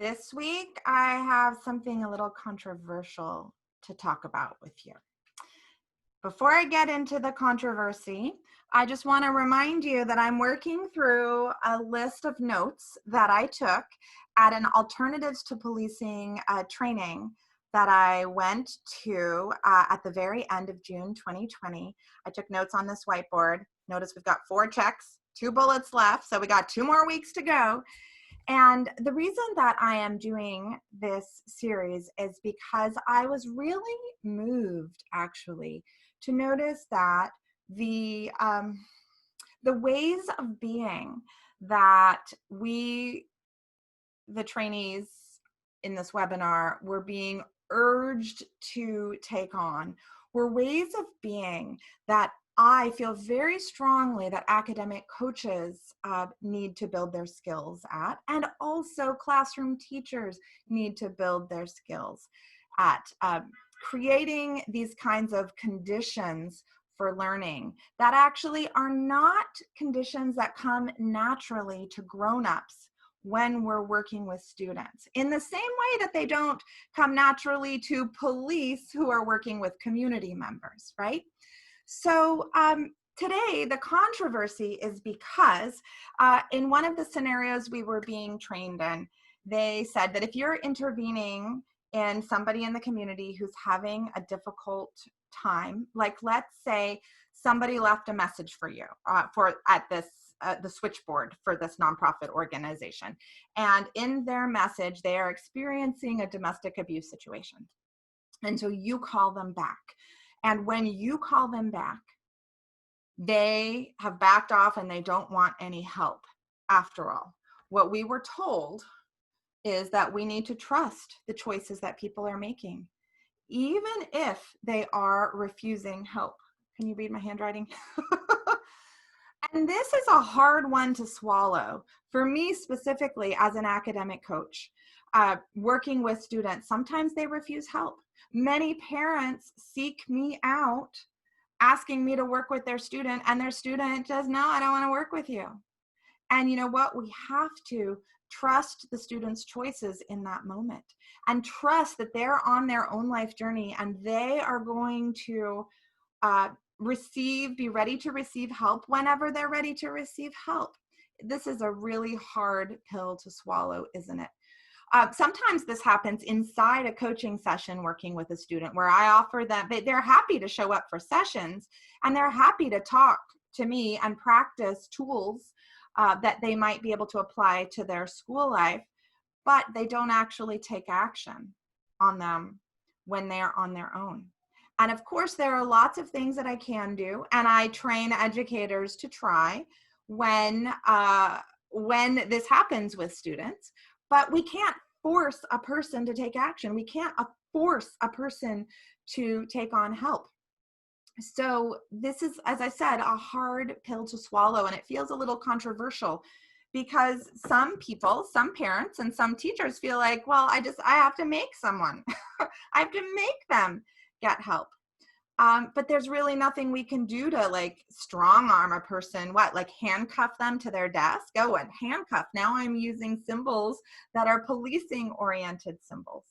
This week, I have something a little controversial to talk about with you. Before I get into the controversy, I just want to remind you that I'm working through a list of notes that I took at an Alternatives to Policing training that I went to at the very end of June 2020. I took notes on this whiteboard. Notice we've got 4 checks, 2 bullets left, so we got 2 more weeks to go. And the reason that I am doing this series is because I was really moved, actually, to notice that the ways of being that we, the trainees in this webinar, were being urged to take on were ways of being that I feel very strongly that academic coaches need to build their skills at, and also classroom teachers need to build their skills at creating these kinds of conditions for learning that actually are not conditions that come naturally to grown-ups when we're working with students, in the same way that they don't come naturally to police who are working with community members, right? So today, the controversy is because in one of the scenarios we were being trained in, they said that if you're intervening in somebody in the community who's having a difficult time, like let's say somebody left a message for you at the switchboard for this nonprofit organization, and in their message, they are experiencing a domestic abuse situation. And so you call them back. And when you call them back, they have backed off and they don't want any help. After all, what we were told is that we need to trust the choices that people are making, even if they are refusing help. Can you read my handwriting? And this is a hard one to swallow for me specifically as an academic coach. Working with students, sometimes they refuse help. Many parents seek me out asking me to work with their student, and their student says, no, I don't want to work with you. And you know what? We have to trust the student's choices in that moment and trust that they're on their own life journey and they are going to be ready to receive help whenever they're ready to receive help. This is a really hard pill to swallow, isn't it? Sometimes this happens inside a coaching session working with a student where I offer them, they're happy to show up for sessions and they're happy to talk to me and practice tools that they might be able to apply to their school life, but they don't actually take action on them when they're on their own. And of course, there are lots of things that I can do, and I train educators to try when this happens with students. But we can't force a person to take action. We can't force a person to take on help. So this is, as I said, a hard pill to swallow, and it feels a little controversial because some people, some parents, and some teachers feel like, well, I have to make someone. I have to make them get help. But there's really nothing we can do to like strong arm a person, like handcuff them to their desk? Oh, and handcuff. Now I'm using symbols that are policing oriented symbols.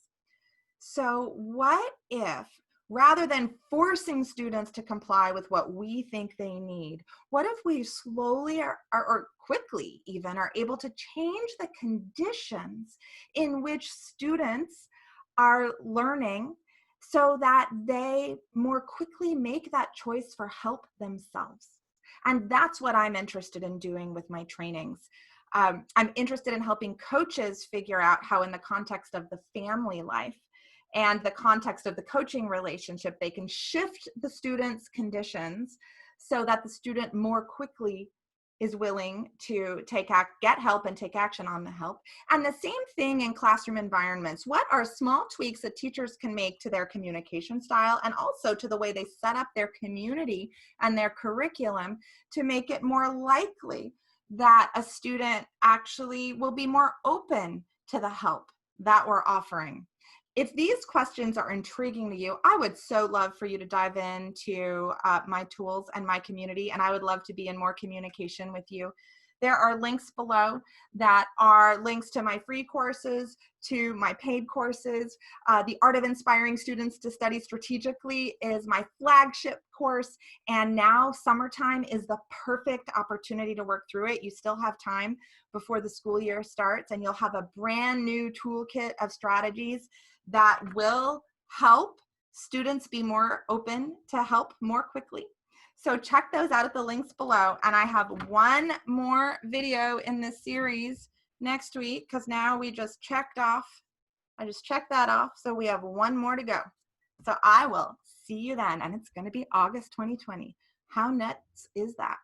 So what if, rather than forcing students to comply with what we think they need, what if we slowly or quickly even are able to change the conditions in which students are learning so that they more quickly make that choice for help themselves? And that's what I'm interested in doing with my trainings. I'm interested in helping coaches figure out how, in the context of the family life and the context of the coaching relationship, they can shift the student's conditions so that the student more quickly is willing to get help and take action on the help. And the same thing in classroom environments. What are small tweaks that teachers can make to their communication style and also to the way they set up their community and their curriculum to make it more likely that a student actually will be more open to the help that we're offering? If these questions are intriguing to you, I would so love for you to dive into my tools and my community, and I would love to be in more communication with you. There are links below that are links to my free courses, to my paid courses. The Art of Inspiring Students to Study Strategically is my flagship course, and now summertime is the perfect opportunity to work through it. You still have time before the school year starts, and you'll have a brand new toolkit of strategies that will help students be more open to help more quickly. So check those out at the links below. And I have one more video in this series next week, because now we just checked off. I just checked that off. So we have one more to go. So I will see you then. And it's going to be August 2020. How nuts is that?